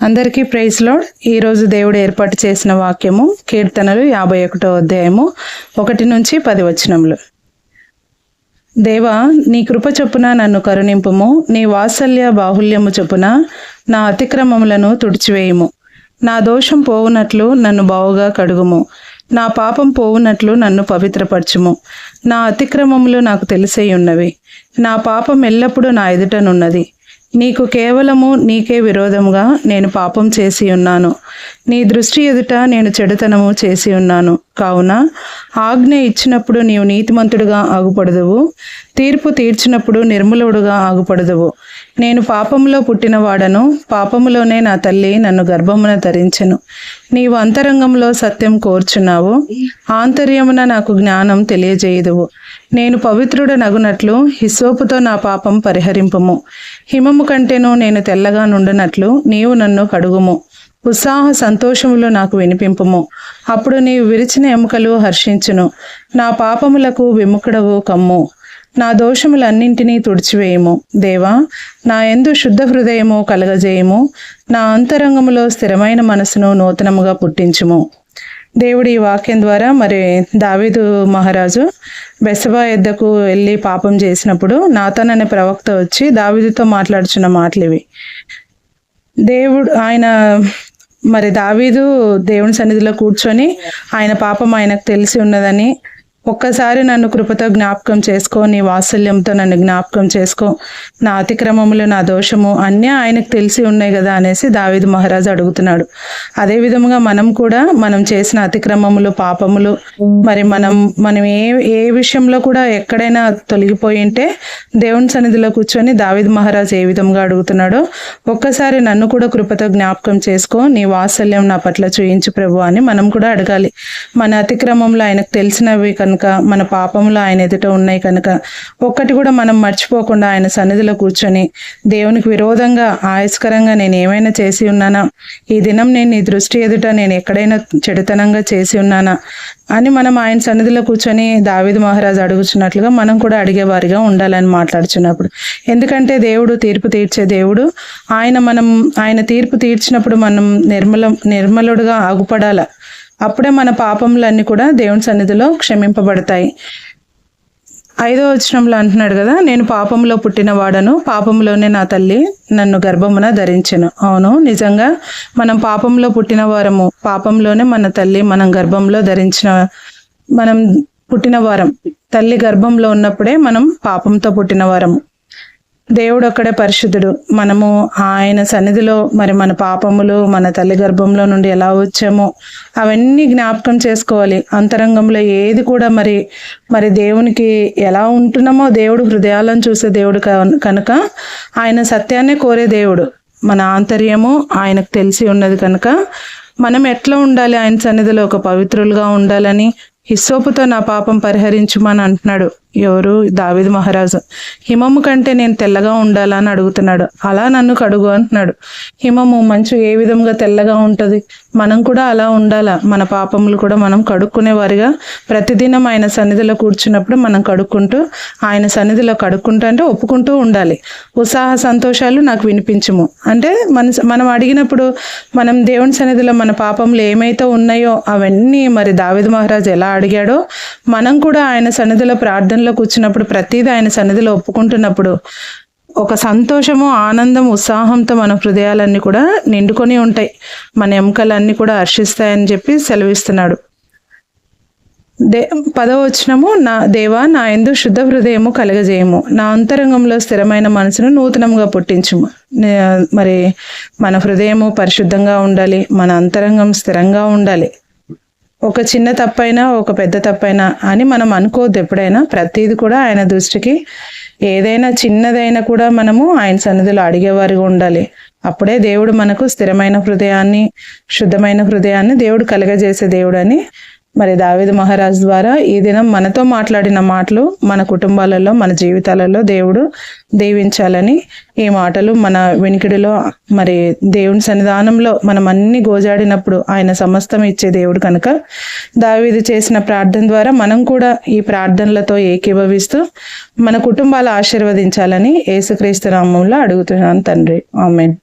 అందరికీ praise lord. ఈరోజు దేవుడు ఏర్పాటు చేసిన వాక్యము కీర్తనలు 51వ అధ్యాయము 1 నుంచి 10 వచనములు. దేవా, నీ కృప చొప్పున నన్ను కరుణింపుము, నీ వాత్సల్య బాహుల్యము చొప్పున నా అతిక్రమములను తుడిచివేయుము. నా దోషం పోవునట్లు నన్ను బావుగా కడుగుము, నా పాపం పోవునట్లు నన్ను పవిత్రపరచుము. నా అతిక్రమములు నాకు తెలిసే ఉన్నవి, నా పాపం ఎల్లప్పుడూ నా ఎదుటనున్నది. నీకు కేవలము నీకే విరోధముగా నేను పాపం చేసి ఉన్నాను, నీ దృష్టి ఎదుట నేను చెడుతనము చేసి ఉన్నాను. కావున ఆజ్ఞ ఇచ్చినప్పుడు నీవు నీతిమంతుడుగా ఆగుపడదువు, తీర్పు తీర్చినప్పుడు నిర్మలుడుగా ఆగుపడదువు. నేను పాపములో పుట్టినవాడను, పాపములోనే నా తల్లి నన్ను గర్భమున ధరించెను. నీవు అంతరంగంలో సత్యం కోర్చున్నావు, ఆంతర్యమున నాకు జ్ఞానం తెలియజేయుదువు. నేను పవిత్రుడ నగునట్లు హిస్సోపుతో నా పాపం పరిహరింపుము, హిమము కంటేను నేను తెల్లగా నుండినట్లు నీవు నన్ను కడుగుము. ఉత్సాహ సంతోషములు నాకు వినిపింపుము, అప్పుడు నీవు విరిచిన ఎముకలు హర్షించును. నా పాపములకు విముఖుడవు కమ్ము, నా దోషములన్నింటినీ తుడిచివేయము. దేవా, నా యందు శుద్ధ హృదయము కలగజేయము, నా అంతరంగములో స్థిరమైన మనసును నూతనముగా పుట్టించుము. దేవుడి ఈ వాక్యం ద్వారా మరి దావీదు మహారాజు బెత్షెబా యొద్దకు వెళ్ళి పాపం చేసినప్పుడు నాతాన్ అనే ప్రవక్త వచ్చి దావీదుతో మాట్లాడుచున్న మాటలు ఇవి. దావీదు దేవుని సన్నిధిలో కూర్చొని ఆయన పాపం ఆయనకు తెలిసి ఉన్నదని, ఒక్కసారి నన్ను కృపతో జ్ఞాపకం చేసుకో, నీ వాత్సల్యంతో నన్ను జ్ఞాపకం చేసుకో, నా అతిక్రమములు నా దోషము అన్నీ ఆయనకు తెలిసి ఉన్నాయి కదా అనేసి దావీదు మహారాజు అడుగుతున్నాడు. అదే విధముగా మనం చేసిన అతిక్రమములు పాపములు మరి మనం ఏ విషయంలో కూడా ఎక్కడైనా తొలగిపోయి ఉంటే దేవుని సన్నిధిలో కూర్చొని దావీదు మహారాజు ఏ విధంగా అడుగుతున్నాడో, ఒక్కసారి నన్ను కూడా కృపతో జ్ఞాపకం చేసుకో, నీ వాత్సల్యం నా పట్ల చూయించు ప్రభు అని మనం కూడా అడగాలి. మన అతిక్రమంలో ఆయనకు తెలిసినవి కనుక, మన పాపములు ఆయన ఎదుట ఉన్నాయి కనుక ఒక్కటి కూడా మనం మర్చిపోకుండా ఆయన సన్నిధిలో కూర్చొని దేవునికి విరోధంగా ఆయస్కరంగా నేను ఏమైనా చేసి ఉన్నానా, ఈ దినం నేను నీ దృష్టి ఎదుట నేను ఎక్కడైనా చెడుతనంగా చేసి ఉన్నానా అని మనం ఆయన సన్నిధిలో కూర్చొని దావీదు మహారాజు అడుగుచున్నట్లుగా మనం కూడా అడిగేవారిగా ఉండాలని మాట్లాడుచున్నప్పుడు. ఎందుకంటే దేవుడు తీర్పు తీర్చే దేవుడు. ఆయన తీర్పు తీర్చినప్పుడు మనం నిర్మలుడుగా ఆగుపడాల. అప్పుడే మన పాపములన్నీ కూడా దేవుని సన్నిధిలో క్షమింపబడతాయి. 5వ వచనంలో అంటున్నాడు కదా, నేను పాపంలో పుట్టిన వాడను, పాపంలోనే నా తల్లి నన్ను గర్భమున ధరించెను. అవును, నిజంగా మనం పాపంలో పుట్టిన వారము, పాపంలోనే మన తల్లి మనం గర్భంలో మనం పుట్టిన వారం. తల్లి గర్భంలో ఉన్నప్పుడే మనం పాపంతో పుట్టిన వారము. దేవుడు ఒక్కడే పరిశుద్ధుడు. మనము ఆయన సన్నిధిలో మరి మన పాపములు మన తల్లి గర్భంలో నుండి ఎలా వచ్చామో అవన్నీ జ్ఞాపకం చేసుకోవాలి. అంతరంగంలో ఏది కూడా మరి దేవునికి ఎలా ఉంటున్నామో, దేవుడు హృదయాలను చూసే దేవుడు కనుక ఆయన సత్యాన్నే కోరే దేవుడు. మన ఆంతర్యము ఆయనకు తెలిసి ఉన్నది కనుక మనం ఎట్లా ఉండాలి, ఆయన సన్నిధిలో ఒక పవిత్రులుగా ఉండాలని, హిస్సోపుతో నా పాపం పరిహరించుమని అంటున్నాడు. ఎవరు? దావీదు మహారాజు. హిమము కంటే నేను తెల్లగా ఉండాలని అడుగుతున్నాడు. అలా నన్ను కడుగు అంటున్నాడు. హిమము మంచు ఏ విధంగా తెల్లగా ఉంటుంది, మనం కూడా అలా ఉండాలా. మన పాపములు కూడా మనం కడుక్కునే వారిగా ప్రతిదినం ఆయన సన్నిధిలో కూర్చున్నప్పుడు మనం కడుక్కుంటూ, ఆయన సన్నిధిలో కడుక్కుంటూ అంటే ఒప్పుకుంటూ ఉండాలి. ఉత్సాహ సంతోషాలు నాకు వినిపించుము అంటే మనం అడిగినప్పుడు మనం దేవుని సన్నిధిలో మన పాపములు ఏమైతే ఉన్నాయో అవన్నీ మరి దావీదు మహారాజు ఎలా అడిగాడో మనం కూడా ఆయన సన్నిధిలో ప్రార్థనలో కూర్చున్నప్పుడు ప్రతిదీ ఆయన సన్నిధిలో ఒప్పుకుంటున్నప్పుడు ఒక సంతోషము, ఆనందం, ఉత్సాహంతో మన హృదయాలన్నీ కూడా నిండుకొని ఉంటాయి. మన ఎముకలన్నీ కూడా హర్షిస్తాయని చెప్పి సెలవిస్తున్నాడు. 10వ వచనము, నా దేవా, నా యందు శుద్ధ హృదయము కలగజేయము, నా అంతరంగంలో స్థిరమైన మనసును నూతనంగా పుట్టించుము. మరి మన హృదయము పరిశుద్ధంగా ఉండాలి, మన అంతరంగం స్థిరంగా ఉండాలి. ఒక చిన్న తప్పైనా ఒక పెద్ద తప్పైనా అని మనం అనుకోవద్దు. ఎప్పుడైనా ప్రతిది కూడా ఆయన దృష్టికి ఏదైనా చిన్నదైనా కూడా మనము ఆయన సన్నిధిలో అడిగేవారిగా ఉండాలి. అప్పుడే దేవుడు మనకు స్థిరమైన హృదయాన్ని, శుద్ధమైన హృదయాన్ని దేవుడు కలగజేసే దేవుడు అని మరి దావీదు మహారాజు ద్వారా ఈ దినం మనతో మాట్లాడిన మాటలు మన కుటుంబాలలో, మన జీవితాలలో దేవుడు దీవించాలని ఈ మాటలు మన వినికిడిలో మరి దేవుని సన్నిధానంలో మనం అన్ని గోజాడినప్పుడు ఆయన సమస్తం ఇచ్చే దేవుడు కనుక దావీదు చేసిన ప్రార్థన ద్వారా మనం కూడా ఈ ప్రార్థనలతో ఏకీభవిస్తూ మన కుటుంబాలు ఆశీర్వదించాలని యేసుక్రీస్తు నామములో అడుగుతున్నాను తండ్రి. ఆమేన్.